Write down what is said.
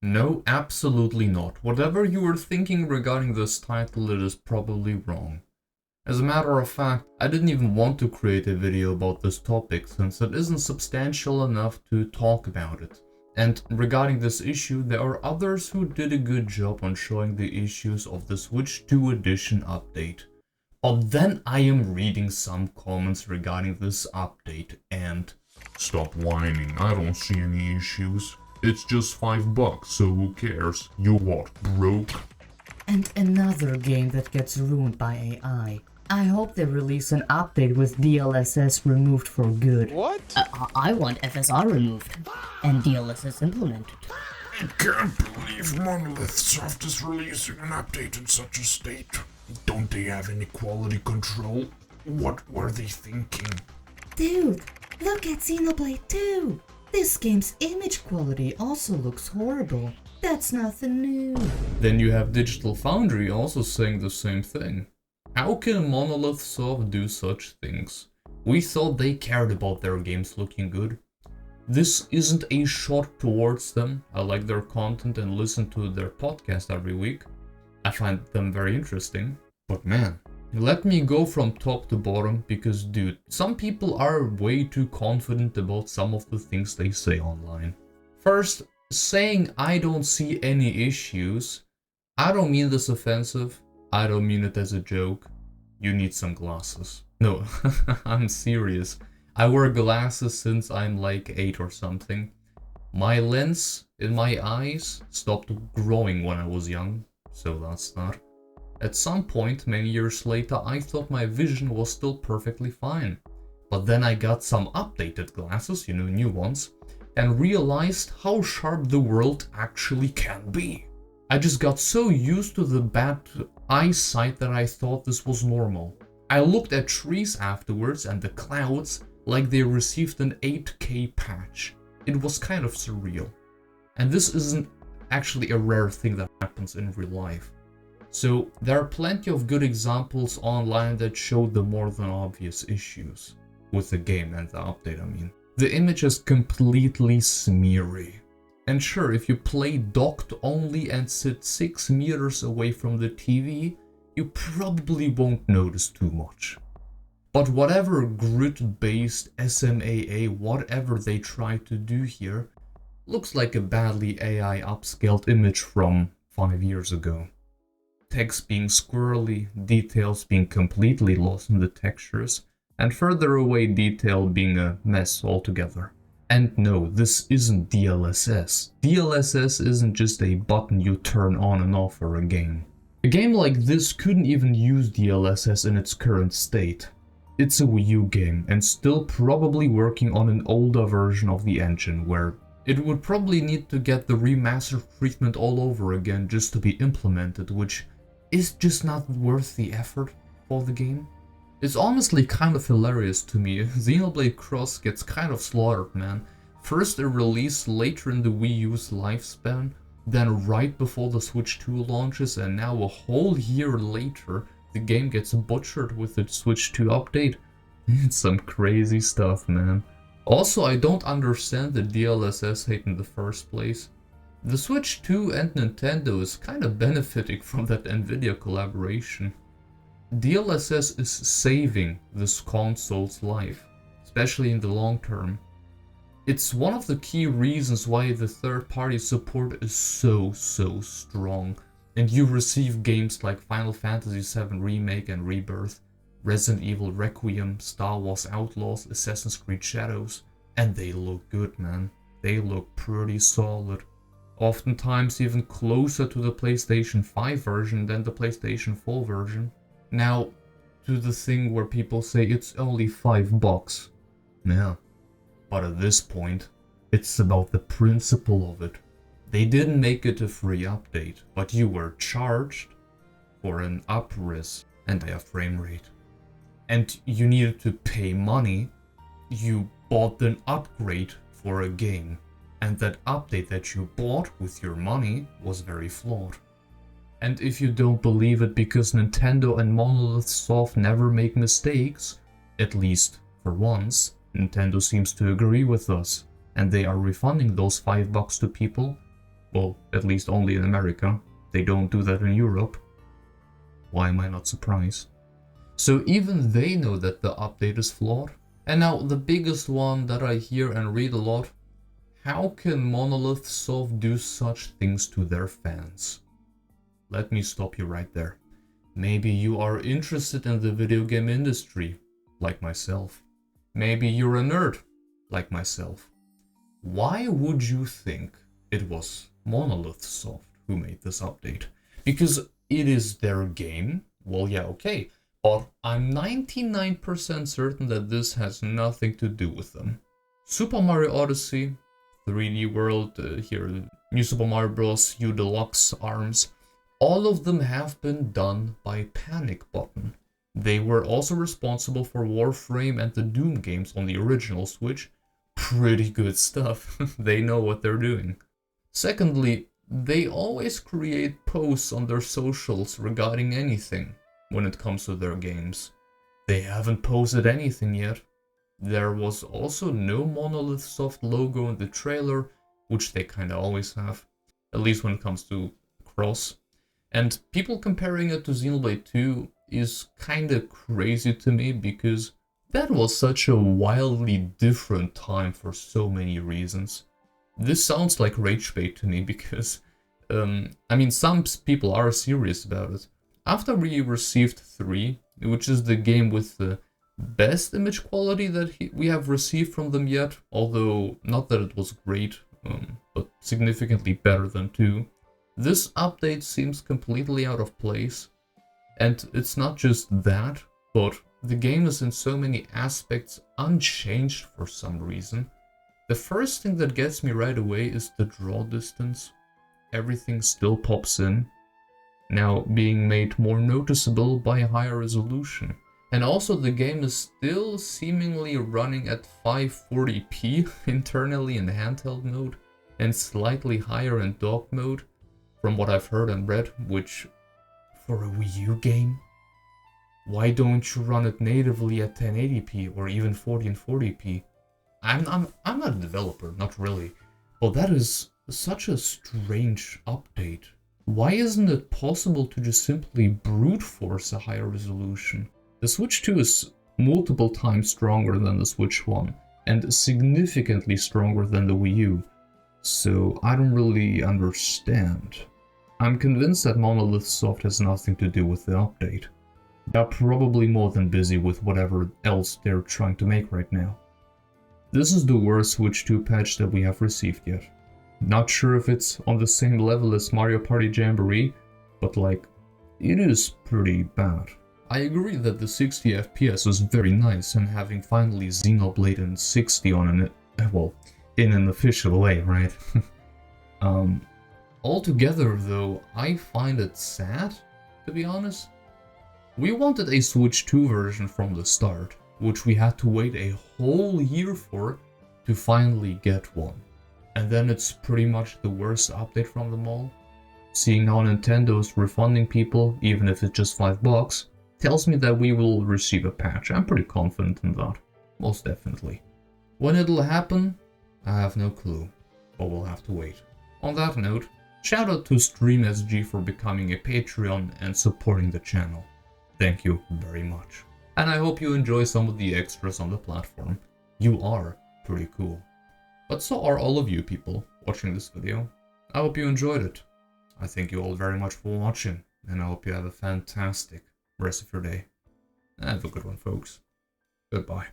No, absolutely not. Whatever you were thinking regarding this title, it is probably wrong. As a matter of fact, I didn't even want to create a video about this topic since it isn't substantial enough to talk about it. And regarding this issue, there are others who did a good job on showing the issues of the Switch 2 edition update. But then I am reading some comments regarding this update and... Stop whining, I don't see any issues. It's just $5, so who cares? You what, broke? And another game that gets ruined by AI. I hope they release an update with DLSS removed for good. What? I want FSR removed and DLSS implemented. I can't believe Monolith Soft is releasing an update in such a state. Don't they have any quality control? What were they thinking? Dude, look at Xenoblade 2! This game's image quality also looks horrible. That's nothing new. Then you have Digital Foundry also saying the same thing. How can Monolith Soft do such things? We thought they cared about their games looking good. This isn't a shot towards them. I like their content and listen to their podcast every week. I find them very interesting. But man, let me go from top to bottom because dude, some people are way too confident about some of the things they say online. First, saying I don't see any issues. I don't mean this offensive. I don't mean it as a joke. You need some glasses. No, I'm serious. I wear glasses since I'm like 8 or something. My lens in my eyes stopped growing when I was young, so that's that. At some point, many years later, I thought my vision was still perfectly fine. But then I got some updated glasses, new ones, and realized how sharp the world actually can be. I just got so used to the bad eyesight that I thought this was normal. I looked at trees afterwards and the clouds like they received an 8K patch. It was kind of surreal. And this isn't actually a rare thing that happens in real life. So there are plenty of good examples online that show the more than obvious issues with the game and the update, I mean. The image is completely smeary. And sure, if you play docked only and sit 6 meters away from the TV, you probably won't notice too much. But whatever grid-based SMAA, whatever they try to do here, looks like a badly AI upscaled image from 5 years ago. Text being squirrely, details being completely lost in the textures, and further away detail being a mess altogether. And no, this isn't DLSS. DLSS isn't just a button you turn on and off for a game. A game like this couldn't even use DLSS in its current state. It's a Wii U game and still probably working on an older version of the engine where it would probably need to get the remastered treatment all over again just to be implemented, which is just not worth the effort for the game. It's honestly kind of hilarious to me. Xenoblade Cross gets kind of slaughtered, man. First a release later in the Wii U's lifespan, then right before the Switch 2 launches, and now a whole year later the game gets butchered with the Switch 2 update. It's some crazy stuff, man. Also, I don't understand the DLSS hate in the first place. The Switch 2 and Nintendo is kind of benefiting from that Nvidia collaboration. DLSS is saving this console's life, especially in the long term. It's one of the key reasons why the third-party support is so strong, and you receive games like Final Fantasy VII Remake and Rebirth, Resident Evil Requiem, Star Wars Outlaws, Assassin's Creed Shadows, and they look good, man. They look pretty solid. Oftentimes even closer to the PlayStation 5 version than the PlayStation 4 version. Now, to the thing where people say it's only $5. Yeah. But at this point, it's about the principle of it. They didn't make it a free update, but you were charged for an up-res and a frame rate. And you needed to pay money. You bought an upgrade for a game. And that update that you bought with your money was very flawed. And if you don't believe it because Nintendo and Monolith Soft never make mistakes, at least for once, Nintendo seems to agree with us, and they are refunding those $5 to people, Well, at least only in America. They don't do that in Europe. Why am I not surprised? So even they know that the update is flawed. And now the biggest one that I hear and read a lot, how can Monolith Soft do such things to their fans? Let me stop you right there. Maybe you are interested in the video game industry, like myself. Maybe you're a nerd, like myself. Why would you think it was Monolith Soft who made this update? Because it is their game? Well, yeah, okay. But I'm 99% certain that this has nothing to do with them. Super Mario Odyssey, 3D World, here, New Super Mario Bros. U Deluxe ARMS, all of them have been done by Panic Button. They were also responsible for Warframe and the Doom games on the original Switch. Pretty good stuff. They know what they're doing. Secondly, they always create posts on their socials regarding anything when it comes to their games. They haven't posted anything yet. There was also no Monolith Soft logo in the trailer, which they kinda always have, at least when it comes to Cross. And people comparing it to Xenoblade 2 is kinda crazy to me because that was such a wildly different time for so many reasons. This sounds like rage bait to me because, I mean, some people are serious about it. After we received 3, which is the game with the best image quality that we have received from them yet, although not that it was great, but significantly better than 2, this update seems completely out of place. And it's not just that, but the game is in so many aspects unchanged for some reason. The first thing that gets me right away is the draw distance. Everything still pops in, now being made more noticeable by higher resolution. And also the game is still seemingly running at 540p internally in handheld mode and slightly higher in dock mode, from what I've heard and read, which, for a Wii U game? Why don't you run it natively at 1080p or even 40 and 40p? I'm not a developer, not really, but that is such a strange update. Why isn't it possible to just simply brute force a higher resolution? The Switch 2 is multiple times stronger than the Switch 1, and significantly stronger than the Wii U, so I don't really understand. I'm convinced that Monolith Soft has nothing to do with the update. They're probably more than busy with whatever else they're trying to make right now. This is the worst Switch 2 patch that we have received yet. Not sure if it's on the same level as Mario Party Jamboree, but like, it is pretty bad. I agree that the 60 FPS is very nice, and having finally Xenoblade in 60 on in an official way, right? Altogether though, I find it sad, to be honest. We wanted a Switch 2 version from the start, which we had to wait a whole year for to finally get one. And then it's pretty much the worst update from them all. Seeing how Nintendo's refunding people, even if it's just $5, tells me that we will receive a patch. I'm pretty confident in that, most definitely. When it'll happen, I have no clue, but we'll have to wait. On that note, shout out to StreamSG for becoming a Patreon and supporting the channel. Thank you very much. And I hope you enjoy some of the extras on the platform. You are pretty cool. But so are all of you people watching this video. I hope you enjoyed it. I thank you all very much for watching, and I hope you have a fantastic rest of your day. Have a good one, folks. Goodbye.